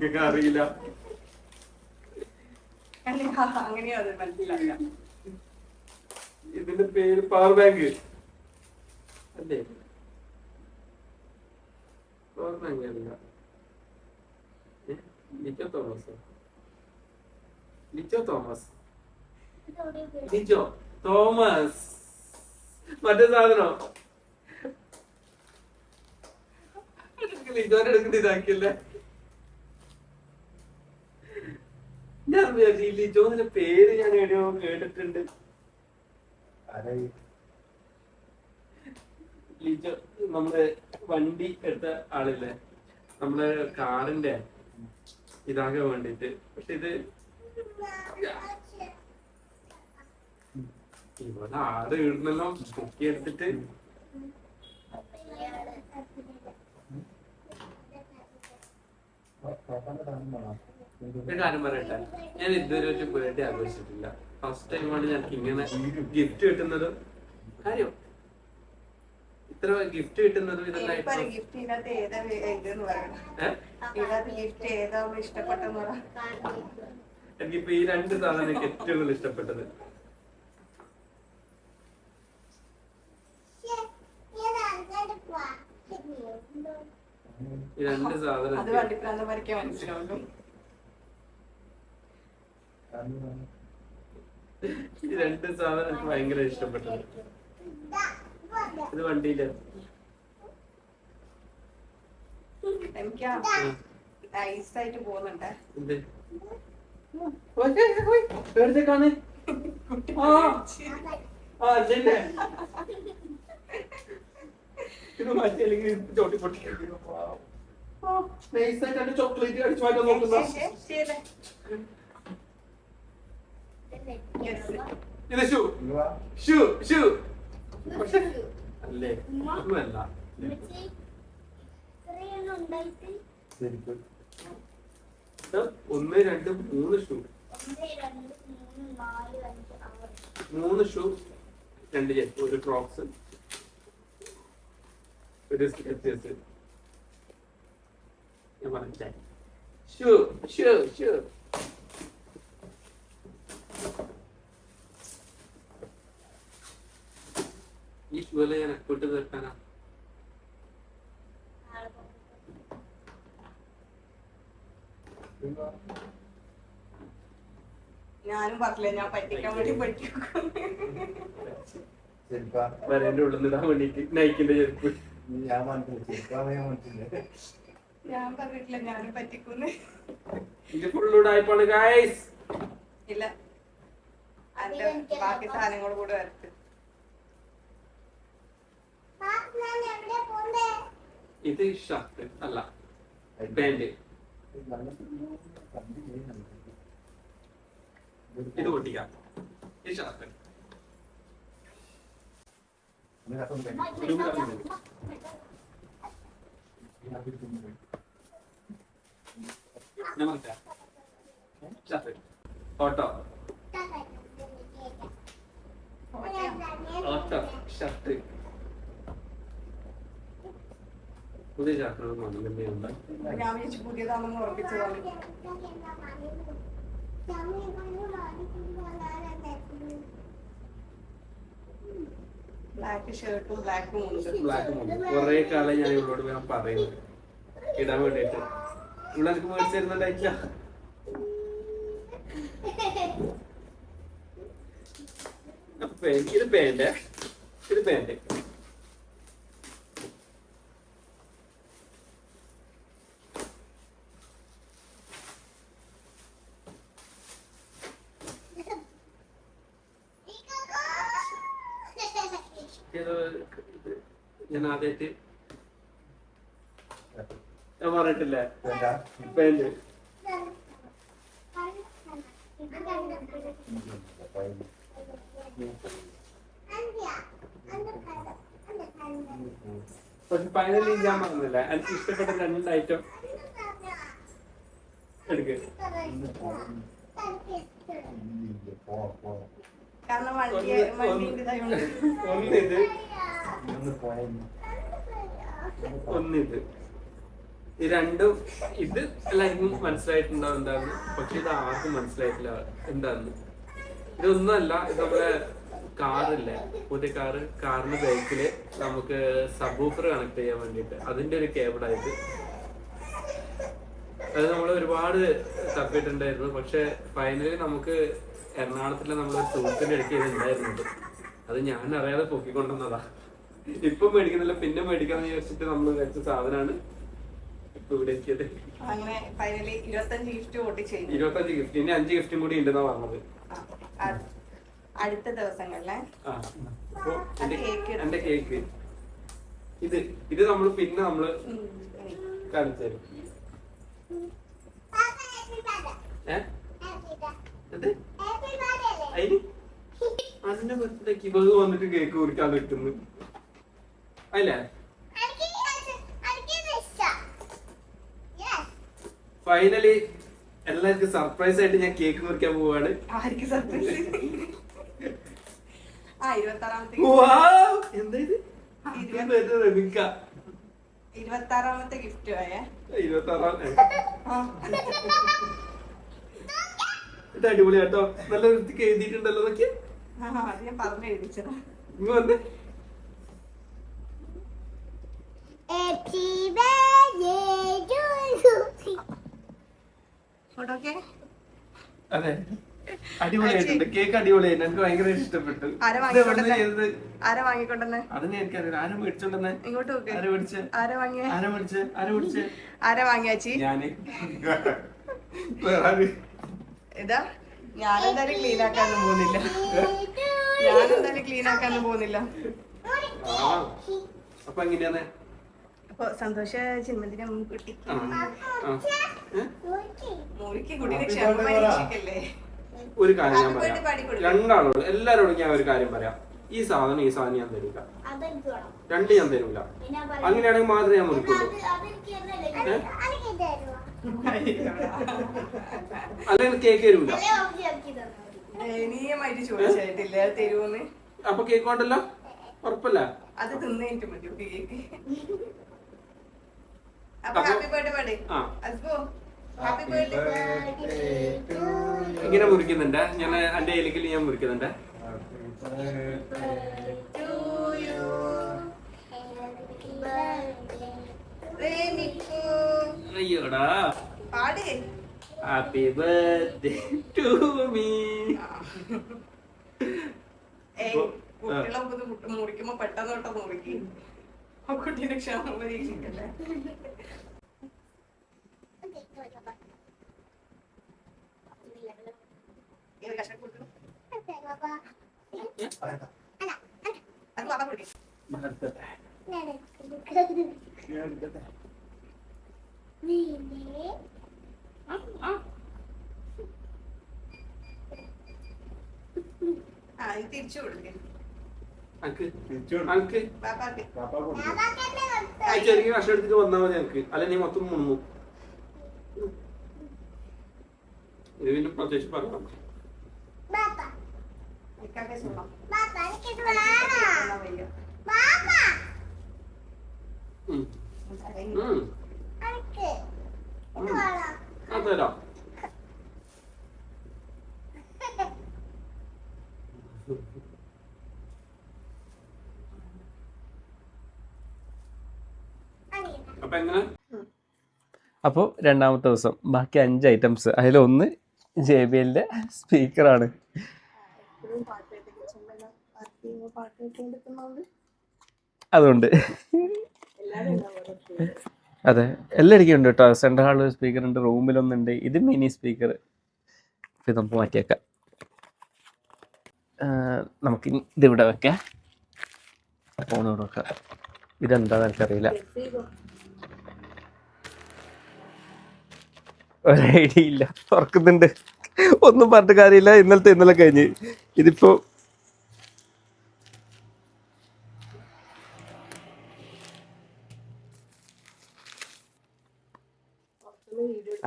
ഇത് അറിയില്ല. അങ്ങനെയോ അത് മനസ്സിലാക്കാം. ഇതിന്റെ പേര് പവർ ബാങ്ക് അല്ലേ? പവർ ബാങ്ക് അല്ല. ലിജോ തോമസ് മറ്റേ സാധനോ? ലിജോനെ എടുക്കുന്ന ഇതാക്കിയല്ലേ. ഞാൻ വിചാരിച്ചു ഈ ലിജോന്റെ പേര് ഞാൻ എവിടെയോ കേട്ടിട്ടുണ്ട്. ലിജോ നമ്മള് വണ്ടി എടുത്ത ആളില്ലേ, നമ്മള് കാറിന്റെ ഇതാകാൻ വേണ്ടിട്ട്. പക്ഷെ ഇത് ഇവിടെ ആട് ഇടണല്ലോ പൊക്കി എടുത്തിട്ട്. ഒരു കാര്യം പറയട്ടെ, ഞാൻ ഇതുവരെ ഒരു ബർത്ത്ഡേ ആഘോഷിച്ചിട്ടില്ല. ഫസ്റ്റ് ടൈമാണ് ഞങ്ങൾക്ക് ഇങ്ങനെ ഗിഫ്റ്റ് കിട്ടുന്നത്. കാര്യം ഇത്ര ഗിഫ്റ്റ് കിട്ടുന്നതും ഇതെല്ലാം ഗിഫ്റ്റ് ഇതിനകത്ത് ഏതാ ഇതെന്ന് പറയണം. ഇതിനകത്ത് ഗിഫ്റ്റ് ഏതാവുമ്പോ ഇഷ്ടപ്പെട്ടെന്ന് പറ. എനിക്കിപ്പോ ഈ രണ്ട് സാധനം എനിക്ക് ഏറ്റവും കൂടുതൽ ഇഷ്ടപ്പെട്ടത്. ഈ രണ്ട് സാധനം അത് വണ്ടിപ്രാന്തം വരയ്ക്കാൻ മനസ്സിലാവുള്ളൂ. ഈ രണ്ട് സാധനം എനിക്ക് ഭയങ്കര ഇഷ്ടപ്പെട്ടത്. ഇത് വണ്ടിയില് എനിക്ക് നൈസായിട്ട് പോകുന്നുണ്ട്. എന്ത് എവിടത്തേക്കാണ്? അല്ലേ ഇത് മാറ്റി അല്ലെങ്കിൽ ചോട്ടി പൊട്ടി നൈസായിട്ട് ചോക്ലേറ്റ് അടിച്ചു മാറ്റാൻ നോക്കുന്ന ഇത് ഷൂ ഷൂ ഷൂ അല്ലേ? ഒന്നുമല്ല. ശരിക്കും 1 2 3 ഷൂ 3 ഷൂ 2 ചെരുപ്പ് ഒരു ക്രോക്സ് ഒരു സ്കെച്ചേഴ്സ്. ഞാൻ പറഞ്ഞേ ഷൂ ഷൂ ഷൂ ഈ ഷൂവിലെ ഞാൻ എപ്പോട്ട് തീർക്കാനാ? ഞാനും പറഞ്ഞില്ല ഞാൻ പറ്റിക്കാൻ വേണ്ടി പറ്റിക്കും. ശരിപ്പാ വരേന്റെ ഉള്ളിൽ ഇടാൻ വേണ്ടിട്ട് നൈക്കിന്റെ ചെരുപ്പ്. ഞാൻ മനസ്സിലായി ശരിപ്പാന്ന് ഞാൻ മനസ്സിലായി. ഞാൻ പറഞ്ഞിട്ടില്ല ഞാനും പറ്റിക്കുന്നു. ഇത് ഫുള്ളൂടായിപ്പാണ് ഗൈസ്. ഇല്ല അതിന്റെ ബാക്കി സാധനങ്ങൾ കൂടെ വരത്ത്. ഇത് ഷർട്ട് അല്ല പാന്റ്. ഇത് പൊട്ടിക്കാം. ഈ ഷർട്ട് ഞാൻ മനസ്സിലാ ഷർട്ട് ഓട്ടോ ഓട്ടോ ഷർട്ട് പുതിയ ഷർട്ടിനോട് മണ്ണിന്റെ ഉണ്ട്. ഞാൻ വിളിച്ച് പുതിയതാണെന്ന് ഉറപ്പിച്ചതാണ്. ബ്ലാക്ക് ഷർട്ടും ബ്ലാക്കും ഉണ്ട്. ബ്ലാക്ക് ഉണ്ട്. കുറെ കാലം ഞാൻ ഇവളോട് ഞാൻ പറയുന്നത് ഇടാൻ വേണ്ടിട്ട്. ഇവിടെ എനിക്ക് മേടിച്ചു തരുന്നുണ്ടായിട്ടില്ല. ഇത് പാന്റ് ഇത് പാന്റ് ഞാൻ ആദ്യമായിട്ട് ഞാൻ പറഞ്ഞിട്ടില്ലേ പാന്റ് പക്ഷെ ഫൈനലി ഞാൻ പറഞ്ഞില്ല എനിക്ക് ഇഷ്ടപ്പെട്ട 2 ഐറ്റം എടുക്ക്. കാരണം വണ്ടിന്റെ ഒന്നിത് ഒന്നിത് ഈ രണ്ടും ഇത് എല്ലാവർക്കും മനസ്സിലായിട്ടുണ്ടാവും എന്താന്ന്. പക്ഷെ ഇത് ആർക്കും മനസ്സിലായിട്ടില്ല എന്താന്ന്. ഇതൊന്നുമല്ല, ഇത് നമ്മളെ കാറില്ലേ പുതിയ കാറിന് ബാക്കില് നമുക്ക് സബ്വൂഫർ കണക്ട് ചെയ്യാൻ വേണ്ടിട്ട് അതിന്റെ ഒരു കേബിളായിട്ട്. അത് നമ്മൾ ഒരുപാട് തപ്പിയിട്ടുണ്ടായിരുന്നു. പക്ഷെ ഫൈനലി നമുക്ക് എറണാകുളത്തിലെ നമ്മളൊരു സുഹൃത്തിന്റെ അടുത്ത് ഉണ്ടായിരുന്നത്. അത് ഞാൻ അറിയാതെ പൊക്കിക്കൊണ്ടുവന്നതാ. ഇപ്പൊ മേടിക്കുന്നില്ല, പിന്നെ മേടിക്കാന്ന് വിചാരിച്ചിട്ട് നമ്മൾ വെച്ച സാധനമാണ് ഇപ്പൊ ഇവിടെ എത്തിയത്. അങ്ങനെ ഫൈനലി 25 ഗിഫ്റ്റ് ഓട്ടിച്ചു. 25 ഗിഫ്റ്റ്, ഇനി 5 ഗിഫ്റ്റും കൂടി ഉണ്ടെന്നാ പറഞ്ഞത് അടുത്ത ദിവസങ്ങളിലെ. എന്റെ കേക്ക് ഇത് നമ്മള് പിന്നെ നമ്മള് കാണിച്ചു തരും. അതിന്റെ ബർത്ത്ഡേക്ക് ഇവ വന്നിട്ട് കേക്ക് കുറിക്കാൻ നിൽക്കുന്നു അല്ലേ? ഫൈനലി എല്ലാവർക്കും സർപ്രൈസ് ആയിട്ട് ഞാൻ കേക്ക് മുറിക്കാൻ പോവാണ്. ആർക്ക് സർപ്രൈസ്? 26ാമത്തെ ഗിഫ്റ്റ് ആയേ. 26 ഇത് അടിപൊളി കേട്ടോ, നല്ല വൃത്തിക്ക് എഴുതിയിട്ടുണ്ടല്ലോ. നോക്കിയ അത് ഞാൻ പറഞ്ഞു എഴുതിച്ചതാ. ഇങ്ങ് വന്ന് Happy birthday to you. Photo ഒക്കെ അതെ അടിപൊളിയായിട്ടുണ്ട്. കേക്ക് അടിപൊളിയായിട്ട് എനിക്ക് ഭയങ്കര ഇഷ്ടപ്പെട്ടു. ആരാ ഇത് എവിടുന്ന് വാങ്ങിക്കൊണ്ടെന്നെ? ചെയ്തത്? ആരാ വാങ്ങിക്കൊണ്ടെന്നെ? അതിന് എനിക്കറിയില്ല. ആരും മേടിച്ചോണ്ടെന്നെ? ഇങ്ങോട്ട് നോക്ക്. ആര് മേടിച്ച്? ആരാ വാങ്ങിയ? ആരാ മേടിച്ച്? ആര് മേടിച്ച്? ആരാ വാങ്ങിയാച്ചി? ഞാന്. വേറെ ആര്? ഇതാ ഞാനെന്തായാലും ക്ലീൻ ആക്കാനൊന്നും പോകുന്നില്ല. ഞാനെന്തായാലും ക്ലീൻ ആക്കാനൊന്നും പോകുന്നില്ല. ആ. അപ്പൊ എങ്ങനെയാന്ന്? അപ്പൊ സന്തോഷ ജന്മദിനം കുട്ടി ആ. ആ. ഏ? മോളിക്ക് കുട്ടീനെ ക്ഷമ പരീക്ഷിക്കല്ലേ. ഒരു കാര്യം ഞാൻ Happy birthday പറയാം. പാടിക്കൊടുക്ക്. രണ്ടാളോട് എല്ലാരോടും ഞാൻ ഒരു കാര്യം പറയാം. ഈ സാധനം ഞാൻ തരൂല. അതെനിക്ക് വേണം. രണ്ട് ഞാൻ തരൂല. പിന്നെ ഞാൻ പറയാം. അങ്ങനെയാണെങ്കിൽ മാത്രമേ ഞാൻ മുറിക്കുള്ളൂ. അതെനിക്ക് എന്നല്ലേ? അതെനിക്ക് തരുവാ. അല്ലെങ്കിൽ കേക്ക് തരൂല. അല്ലേ ഓക്കെ ആക്കി തന്നാ മതി. ദയനീയമായിട്ട് ചോദിച്ചായിട്ടില്ല തരുമോന്ന്. അപ്പൊ കേക്ക് വേണ്ടല്ലോ? ഉറപ്പല്ല? അത് തിന്നേറ്റ് മതി കേക്ക്. അപ്പൊ ഹാപ്പി ബർത്ത്ഡേ പാട്. ആ. അസ്ബോ ഹാപ്പി ബർത്ത്ഡേ. ഇങ്ങനെ മുറിക്കുന്നുണ്ട്. ഞാൻ എന്റെ ഇലക്കിൽ ഞാൻ മുറിക്കുന്നുണ്ട്. അയ്യോടാ. പാട്. Happy birthday to me. കുട്ടികളെ മുറിക്കുമ്പോ പെട്ടെന്ന് തൊട്ട് മുറിക്കും. ആ കുട്ടീനെ ക്ഷമ പരീക്ഷിക്കല്ലേ. ഇത് കഷ്ണം കൊടുക്കണം. അത് പാപ്പ കൊടുക്കും. ആ ഇത് തിരിച്ചു കൊടുക്കും. അനക്ക് തിരിച്ചു അനക്ക് പാപ്പാക്ക്. പാപ്പ കൊടുക്കും. ആ ചെറിയ കഷ്ണം എടുത്തിട്ട് വന്നാൽ മതി. എനിക്ക് അല്ല നീ മൊത്തം മുങ്ങും. ഇത് പിന്നെ പ്രത്യേകിച്ച് പറയാം. ഇക്കാക്കെ സുഖം. വയ്യ. ഉം. അതല്ലോ. അപ്പൊ എങ്ങനെ? അപ്പോൾ രണ്ടാമത്തെ ദിവസം ബാക്കി 5 ഐറ്റംസ്. അതിലൊന്ന് JBL സ്പീക്കറാണ്. അതുകൊണ്ട് അതെ എല്ലാം ഇരിക്കുന്നുണ്ട് കേട്ടോ. സെൻട്രൽ ഹാളിൽ സ്പീക്കർ ഉണ്ട്, റൂമിലൊന്നുണ്ട്. ഇത് മിനി സ്പീക്കർ. ഇത് നമുക്ക് മാറ്റിയേക്കാം. നമുക്ക് ഇതിവിടെ വെക്കാം. ഫോൺ ഇവിടെ വെക്കാം. ഇതെന്താണെന്ന് എനിക്കറിയില്ല. ഒരു ഐഡിയ ഇല്ല. തുറക്കുന്നുണ്ട്. ഒന്നും പറഞ്ഞിട്ട് കാര്യമില്ല. ഇന്നലെ കഴിഞ്ഞ് ഇതിപ്പോ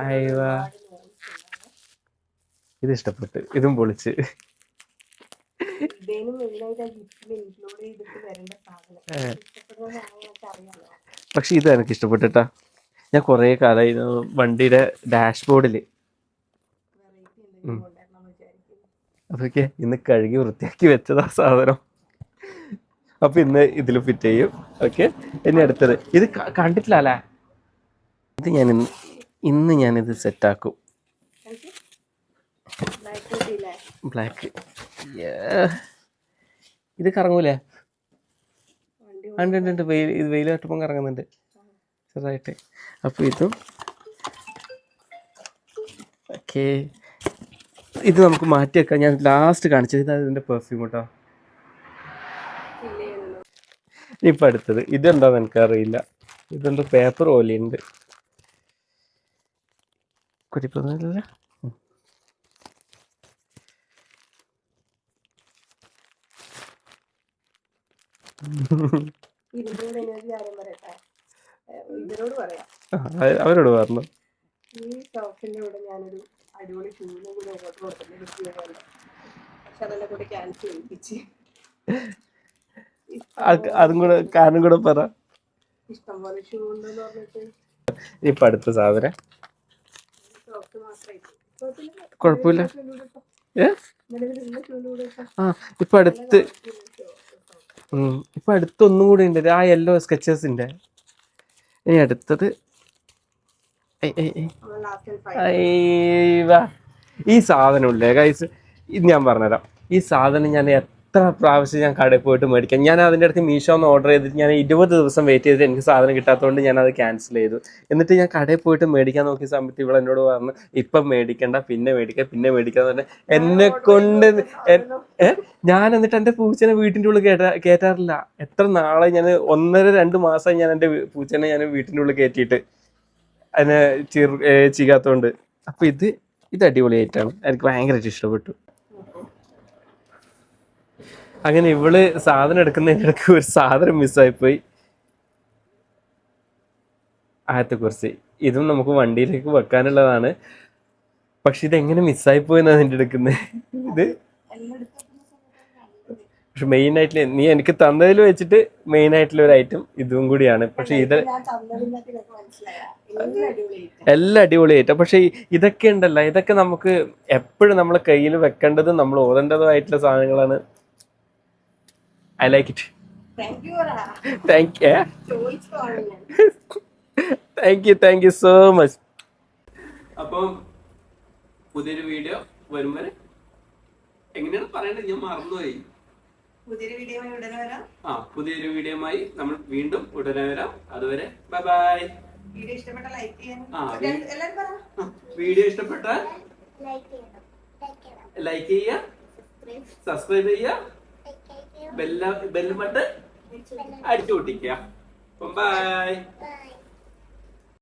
അയവാ ഇത് ഇഷ്ടപ്പെട്ട്. ഇതും പൊളിച്ച്. പക്ഷെ ഇത് എനിക്ക് ഇഷ്ടപ്പെട്ടിട്ടാ. ഞാൻ കുറേ കാലമായി വണ്ടിയുടെ ഡാഷ്ബോർഡിൽ അതൊക്കെ ഇന്ന് കഴുകി വൃത്തിയാക്കി വെച്ചതാ സാധനം. അപ്പൊ ഇന്ന് ഇതിൽ ഫിറ്റ് ചെയ്യും. ഓക്കെ. ഇനി അടുത്തത് ഇത് കണ്ടിട്ടില്ല അല്ലേ? ഇത് ഞാൻ ഇന്ന് ഞാനിത് സെറ്റാക്കും. ബ്ലാക്ക്. ഇത് കറങ്ങൂലേ? ഉണ്ട്. ഇത് വെയിൽ തട്ടുമ്പം കറങ്ങുന്നുണ്ട് ചെറുതായിട്ട്. അപ്പോൾ ഇതും ഓക്കെ. ഇത് നമുക്ക് മാറ്റി വെക്കാം. ഞാൻ ലാസ്റ്റ് കാണിച്ചത് ഇത് അതിൻ്റെ പെർഫ്യൂം കേട്ടോ. ഇപ്പം അടുത്തത് ഇതുണ്ടോയെന്ന് എനിക്കറിയില്ല. ഇതെന്തോ പേപ്പർ പോലെയുണ്ട്. കുടിപ്പൊന്നുമില്ല. അവരോട് പറഞ്ഞു. ഈ ഷോപ്പിന്റെ കൂടെ ഞാനൊരു അടിപൊളി ഷൂവിനെ കൂടെ ഓർഡർ കൊടുത്തിട്ടുണ്ട്. പക്ഷെ അതെല്ലാം കൂടെ ക്യാൻസൽ ചെയ്യിപ്പിച്ച്. അതും കൂടെ കാരണം കൂടെ പറ. ഇഷ്ടംപോലെ ഷൂ ഉണ്ടെന്ന് പറഞ്ഞിട്ട് ഇപ്പൊ അടുത്ത സാധനം കുഴപ്പമില്ല. ഇപ്പൊ അടുത്തൊന്നും കൂടെ ഉണ്ട്. ആ യെല്ലോ സ്കെച്ചേഴ്സിന്റെ ഇനി അടുത്തത് ലാസ്റ്റ് അയ്യവാ. ഈ സാധനമില്ലേ ഗൈസ്, ഇത് ഞാൻ പറഞ്ഞുതരാം. ഈ സാധനം ഞാൻ എത്ര പ്രാവശ്യം ഞാൻ കടയിൽ പോയിട്ട് മേടിക്കാം. ഞാൻ അതിൻ്റെ അടുത്ത് മീഷോന്ന് ഓർഡർ ചെയ്തിട്ട് ഞാൻ 20 ദിവസം വെയിറ്റ് ചെയ്തിട്ട് എനിക്ക് സാധനം കിട്ടാത്തതുകൊണ്ട് ഞാൻ അത് ക്യാൻസൽ ചെയ്തു. എന്നിട്ട് ഞാൻ കടയിൽ പോയിട്ട് മേടിക്കാൻ നോക്കിയ സമയത്ത് ഇവിടെ എന്നോട് പറഞ്ഞു ഇപ്പം മേടിക്കണ്ട, പിന്നെ മേടിക്കാന്ന് പറഞ്ഞാൽ എന്നെ കൊണ്ട് ഞാൻ എന്നിട്ട് എൻ്റെ പൂച്ചനെ വീട്ടിൻ്റെ ഉള്ളിൽ കയറ്റാറില്ല. എത്ര നാളെ ഞാൻ 1.5-2 മാസമായി ഞാൻ എൻ്റെ പൂച്ചനെ ഞാൻ വീട്ടിൻ്റെ ഉള്ളിൽ കയറ്റിയിട്ട് അതിനെ ചെയ്യാത്തോണ്ട്. അപ്പൊ ഇത് അടിപൊളിയായിട്ടാണ്, എനിക്ക് ഭയങ്കരമായിട്ട് ഇഷ്ടപ്പെട്ടു. അങ്ങനെ ഇവള് സാധനം എടുക്കുന്നതിനിടയ്ക്ക് ഒരു സാധനം മിസ്സായിപ്പോയി. ആദ്യത്തെ കുറച്ച് ഇതും നമുക്ക് വണ്ടിയിലേക്ക് വെക്കാനുള്ളതാണ്. പക്ഷെ ഇതെങ്ങനെ മിസ്സായിപ്പോയെന്നാണ് എൻ്റെ എടുക്കുന്നത്. ഇത് പക്ഷെ മെയിൻ ആയിട്ടുള്ള നീ എനിക്ക് തന്നതിൽ വെച്ചിട്ട് മെയിൻ ആയിട്ടുള്ള ഒരു ഐറ്റം ഇതും കൂടിയാണ്. പക്ഷെ ഇത് എല്ലാം അടിപൊളിയായിട്ടാ. പക്ഷെ ഇതൊക്കെ ഉണ്ടല്ലോ, ഇതൊക്കെ നമുക്ക് എപ്പോഴും നമ്മളെ കയ്യിൽ വെക്കേണ്ടതും നമ്മൾ ഓതേണ്ടതുമായിട്ടുള്ള സാധനങ്ങളാണ്. I like it. Thank you so much. അപ്പം പുതിയൊരു വീഡിയോ വരും വരെ എങ്ങനെയാണ് പറയേണ്ടത് ഞാൻ മറന്നുപോയി. പുതിയൊരു വീഡിയോയുമായി നമ്മൾ വീണ്ടും ഉടനെ വരാം. അതുവരെ ബൈ ബൈ. വീഡിയോ ഇഷ്ടപ്പെട്ടാൽ ലൈക്ക് ചെയ്യുക, സബ്സ്ക്രൈബ് ചെയ്യുക, ബെല്ല് ബട്ടൺ അടിച്ചു പൊട്ടിക്കുക. ബൈ.